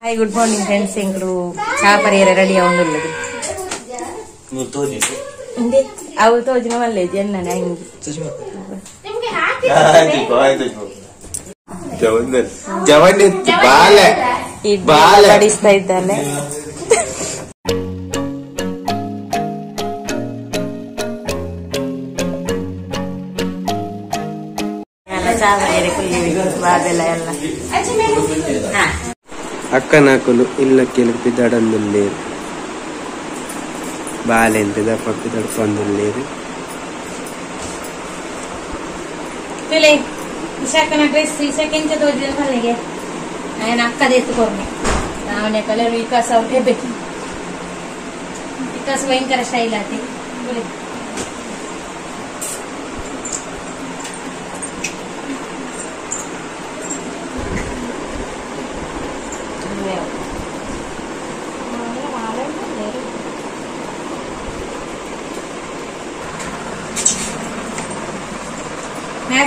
Hi, good morning friends. Ingru chapari ready avundu. Inde avu tojina valle jenna nangi. Nimge haaki. Javanne baale. Baale badista iddane. Chapari kulli baadella ella. Ha. ಅಕ್ಕನಾಕಲು ಇಲ್ಲ ಕೆಲಪಿದಡಂದುಲ್ಲೇರು ಬಾಲೆ ಎಂತದ ಪಪ್ಪಿದಡ್ಕೊಂದುಲ್ಲೇರು ತುಲೆ ಇಶಾಕನ dress ಇಶಾಕೆಂಚ ತೋಜಿದ ಮನೆಗೆ ನಾನು ಅಕ್ಕದ ಎತ್ತುಕೊಂಡೆ ನಾವನೇ colour ವಿಕಾಸ ಅವ್ರಿಗೆ ಬೇಕು ವಿಕಾಸ ಭಯಂಕರ ಸ್ಟೈಲ್ ಆತಿ ತುಲೆ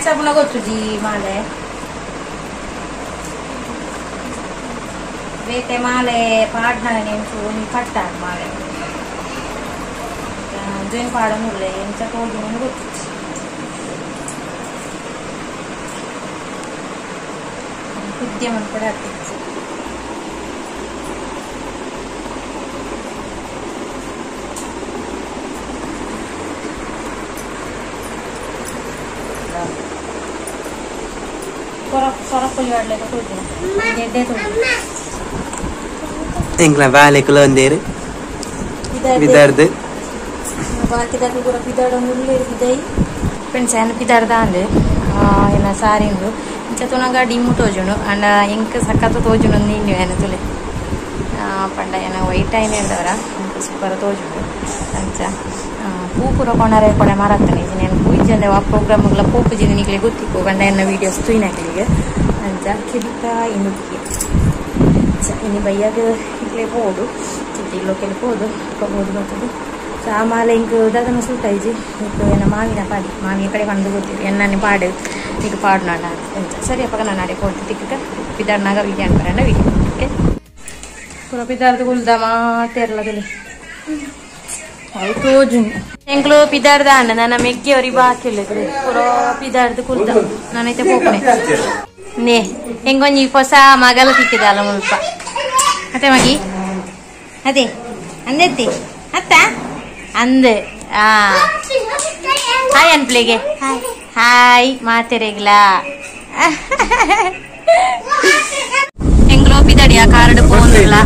Sapuna ಗೊತ್ತುಜಿ ಮಾಲೆ ಬೇತೆ ಮಾಲೆ ಪಾಡ್ನನೆ ನೆನ್ಸು ನೀ ಕಟ್ಟಾಗ ಮಾಲೆ ಜೇನ್ ಪಾಡನುಲ್ಲ ಎಂಚ ತೋಜು ನನಗೆ ಗೊತ್ತುಜಿ ಕುದ್ಯ ಮನ್ಪಡೆ ಆಗ್ತಿತ್ತು Engla vale kulondere bidarde ಬಾಕಿದಕ್ಕೆ ಕೂಡ ಪಿದಾಡ ಮುಳ್ಳೆ ಬಿದೈ ಪೆನ್ಸನ್ ಪಿದಾರ್ದ ಅಂದೆ ಏನ ಸಾರಿಂದು ಇಂಚ ತುನಗ ಡಿಮು ತೋಜುನು ಅಂಡ ಇಂಕ ಸಕ್ಕತ್ತ ತೋಜುನು ನೀನು ಏನ ತುಲೆ ಪಂಡ ಏನ ವೈಟ್ ಐನ್ ಹೇಳ್ದವರ ಇಂಕ ಸೂಪರ್ ತೋಜುನು ಅಂಚ ಪೂಪುರ ಕೊಣರೆ ಕೊಡೆ ಮಾರಾತನೆ నేను పూజందే ఆ ప్రోగ్రామ్ల పోపు జిని నికలే గుత్తికో గండ ఎన్న వీడియోస్ ತುಯಿನಕಲಿಗೆ ಅಂಚ ಕಿಬಿತ ಇನ್ನುಕ್ಕೆ ಇನಿ ಬಯ್ಯಾಗ ಇಕ್ಲೆ ಹೋಡು ಚಿಟ್ಟಿಲೋಕೆಲೆ ಹೋದು ಹೋದು ಬರ್ತದೆ ಸಾಮಾಲೆ ಇಂಕ ದಾದನ ಸೂಟೈಜಿ ಇಂಕ ಏನ ಮಾವಿನ ಪಾಡಿ ಮಾವಿನ ಕಡೆ ಕಂಡು ಗೊತ್ತಿರಿ ಎನ್ನನೆ ಪಾಡು ಈಗ ಪಾಡು ನಾಡ ಅಂತ ಸರಿ ಅಪ್ಪ ನಾನು ನಾಡೆ ಕೊಡ್ತಿ ತಿಕ್ಕ ಪಿದಾರ್ನಾಗ ವಿಡಿಯೋ ಅನ್ಬರಣ್ಣ ವಿಡಿಯೋ ಓಕೆ ಪುರ ಪಿದಾರ್ದ ಗುಲ್ದ ಮಾತೆರ್ಲದಲ್ಲಿ ಆಯ್ತು ಜುನ್ ಎಂಕ್ಲು ಪಿದಾರ್ದ ಅಣ್ಣ ನನ್ನ ಮೆಗ್ಗೆ ಅವ್ರಿಗೆ ಬಾಕಿಲ್ಲಿದ್ರೆ ಪುರ ಪಿದಾರ್ದ ಕುಲ್ದ ನಾನೈತೆ ಹೋಗ್ನೆ ನೇ ಹೆಂಗೊಂಜಿ ಹೊಸ ಮಗಲ ತಿಕ್ಕಿದೆ ಅಲ್ಲ ಮುಲ್ಪ ಅತ್ತೆ ಮಗಿ ಅದೇ ಅಂದೆತ್ತಿ ಅತ್ತ ಅಂದೆ ಹಾಯ್ ಅನ್ಪ್ಲೆಗೆ ಹಾಯ್ ಮಾತೆರೆಗ್ಲಾ ಎಂಗ್ಲೋ ಪಿದಾಡಿಯ ಕಾರ್ಡ್ ಪೋನ್ಲ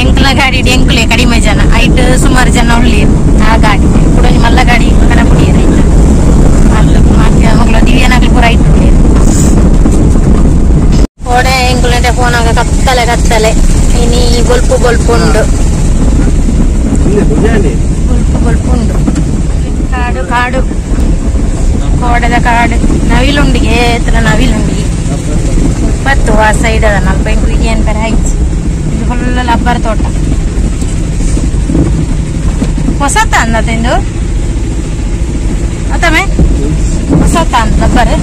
ಎಂಕ್ಲ ಗಾಡಿ ಎಂಕ್ಲೆ ಕಡಿಮೆ ಜನ ಐಟ್ ಸುಮಾರು ಜನ ಉಳ್ಳಿ ಆ ಗಾಡಿ ಕೂಡ ಮಲ್ಲ ಗಾಡಿ ಕನ ಪುಡಿಯರು ಮಗಳು ದಿವ್ಯನಾಗ್ಲಿ ಪೂರ ಐಟ್ ಉಳ್ಳಿಯರು ಓಡೆ ಎಂಕ್ಲೆ ಫೋನ್ ಆಗ ಕತ್ತಲೆ ಇನಿ ಗೊಲ್ಪು ಉಂಡು ಗೊಲ್ಪು ಉಂಡು ಕಾಡು ಕೋಡದ ಕಾಡು ನವಿಲುಂಡಿಗೆ ಎತ್ತರ ನವಿಲುಂಡಿ ಇಪ್ಪತ್ತು ಆ ಸೈಡ್ ಅದ 40 ಇಡಿಯನ್ ಪರ ಹೈಚ್ ಇದು ಫುಲ್ ಲಬ್ಬರ್ ತೋಟ ಹೊಸತ ಅಂದತಿಂದು ಅತ್ತಮೆ ಹೊಸತ ಅಂದ ಲಬ್ಬರ್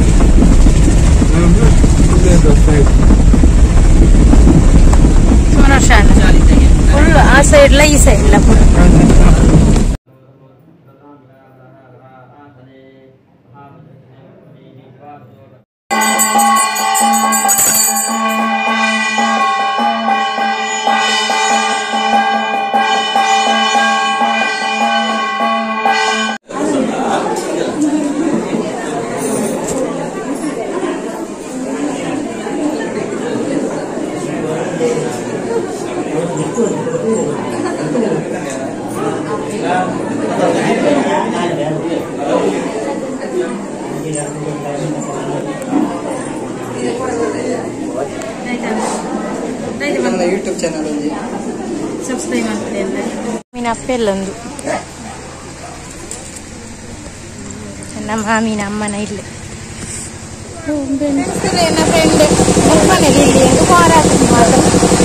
ಸುಮಾರು ವರ್ಷ ಫುಲ್ ಆ ಸೈಡ್ಲ ಈ ಸೈಡ್ಲ ಫುಲ್ ಯೂಟ್ಯೂಬ್ ಚಾನಲ್ ಅಲ್ಲಿ ಸಬ್ಸ್ಕ್ರೈಬ್ ಮಾಡ್ತೀರಿ ಅಂತ ಮೀನ ಅಪ್ಪೆಲ್ಲೊಂದು ನಮ್ಮ ಮಾಮಿನ ಅಮ್ಮನ ಇಲ್ಲೇ ಫ್ರೆಂಡ್ ಮನೆಗೆ ಇಲ್ಲಿ ಫೋರ್ ಹಾಕ್ತೀನಿ ಮಾತ್ರ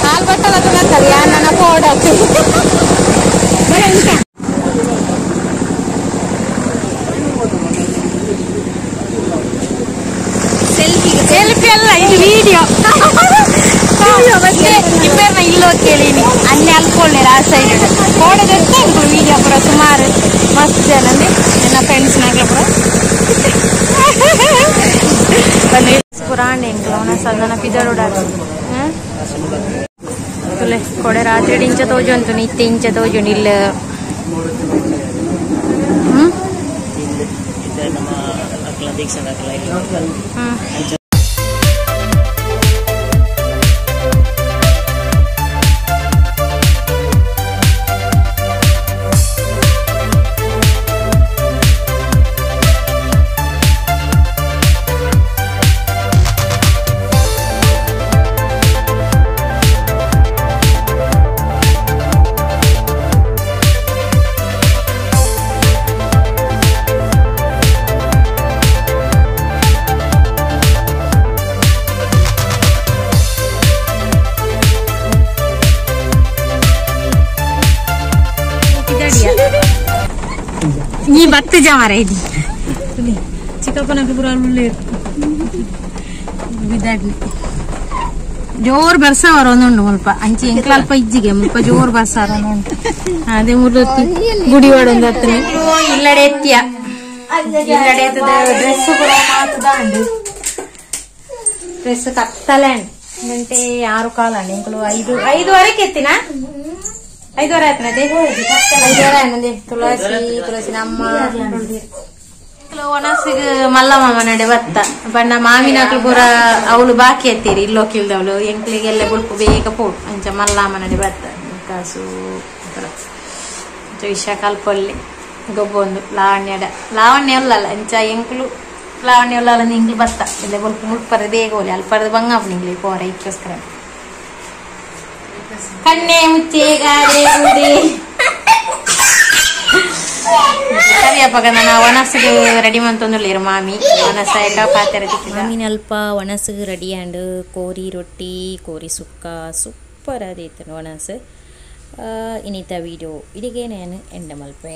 ಹಾಲು ಬಟ್ಟಲ್ಲ ತಗೊಳ್ತಾರೆ ನನ್ನ ಫೋಡ್ ಹಾಕ್ತೀನಿ ಸೆಲ್ಫಿ ಅಲ್ಲ ಇದು ವಿಡಿಯೋ ಇಲ್ಲೋ ಕೇಳೀನಿ ಅನ್ನೆ ಅಲ್ಕೊಳ್ಳೆ ಆ ಸೈಡ್ ಕೋಡದಕ್ಕೆ ವೀಡಿಯೋ ಪುರ ಸುಮಾರು ಮಸ್ತ್ ಜನ ನನ್ನ ಫ್ರೆಂಡ್ಸ್ನಾಗ್ಲ ಪುರ ಪುರಾಣೆ ಅವನ ಸದನ ಪಿದೋಡಾಡು ತುಲೆ ಕೊಡೆ ರಾತ್ರಿ ಇಂಚ ತೋಜು ಅಂತು ನಿತ್ಯ ಇಂಚ ತೋಜು ಇಲ್ಲ ನೀ ಬತ್ತು ಜಮಾರ ಇದು ಚಿಕ್ಕಪ್ಪನಕ್ಕೆ ಪುರ ಬಿದ್ದಾಡ್ಲಿ ಜೋರ್ ಬರ್ಸವರ ಒಂದುಂಡು ಮುಲ್ಪ ಅಂಚಿ ಎಂಕ್ಲ ಅಲ್ಪ ಇಜ್ಜಿಗೆ ಮುಲ್ಪ ಜೋರ್ ಬರ್ಸಾರ ಉಂಟು ಅದೇ ಮುರ್ಲೊತ್ತಿ ಗುಡಿ ಒಡೊಂದು ಹತ್ರ ಇಲ್ಲಡೆ ಎತ್ತಿಯ ಇಲ್ಲಡೆ ಎತ್ತದ ಡ್ರೆಸ್ ಪುರ ಮಾತದ ಉಂಡು ಡ್ರೆಸ್ ಕತ್ತಲೆ ಗಂಟೆ 6 ಕಾಲಂಡು ಎಂಕಲು 5:30ಕ್ಕೆ ಎತ್ತಿನ 5:30 ಆಯ್ತನದೆ 5:30 ಆಯ್ನದೆ ತುಳಸಿ ನಮ್ಮ ಒಣಸಿಗ ಮಲ್ಲಮ್ಮ ಮನಡೆ ಬತ್ತ ಬಣ್ಣ ಮಾವಿನಕ್ಲು ಪೂರ ಅವಳು ಬಾಕಿ ಎತ್ತೀರಿ ಇಲ್ಲೋಕಿಲ್ದವಳು ಎಂಕ್ಲಿಗೆಲ್ಲ ಬುಡ್ಪು ಬೇಗ ಪೋಡು ಅಂಚ ಮಲ್ಲಮ್ಮ ನಡೆ ಬತ್ತ ಕಾಸು ವಿಷ ಕಲ್ಪಲ್ಲಿ ಗೊಬ್ಬೊಂದು ಲಾವಣ್ಯ ಅಲ್ಲಲ್ಲ ಅಂಚ ಎಂಕ್ಲು ಲಾವಣ್ಯ ಅಲ್ಲ ಇಂಗ್ಲಿ ಬತ್ತ ಇಲ್ಲ ಬುಡ್ಪು ಮುಡ್ಪರ ಬೇಗ ಹೋಲಿ ಅಲ್ಪರದ ಬಂಗಾಪ ನಿಂಗ್ಲಿ ಪೋರ ಇಕ್ಕೋಸ್ಕರ ಕಣ್ಣೆ ಮುಚ್ಚೆ ಗಾರೆ ಗುಡಿ ಸರಿಯಪ್ಪಾಗ ನಾನು ಒಣಸಿಗೆ ರೆಡಿ ಮಾಡ್ತಂದಿಲ್ಲ ಮಾಮಿ ಒಣಸಾಯಕ ಪಾತ್ರೆ ಮಾಮಿನ ಅಲ್ಪ ಒಣಸಿಗೆ ರೆಡಿ ಆ್ಯಂಡ್ ಕೋರಿ ರೊಟ್ಟಿ ಕೋರಿ ಸುಕ್ಕ ಸೂಪರ್ ಅದೈತೆ ಒಣಸು ಇನ್ನಿತ ವೀಡಿಯೋ ಇದಿಗೆ ನಾನು ಎಂಡ ಮಲ್ಪೆ.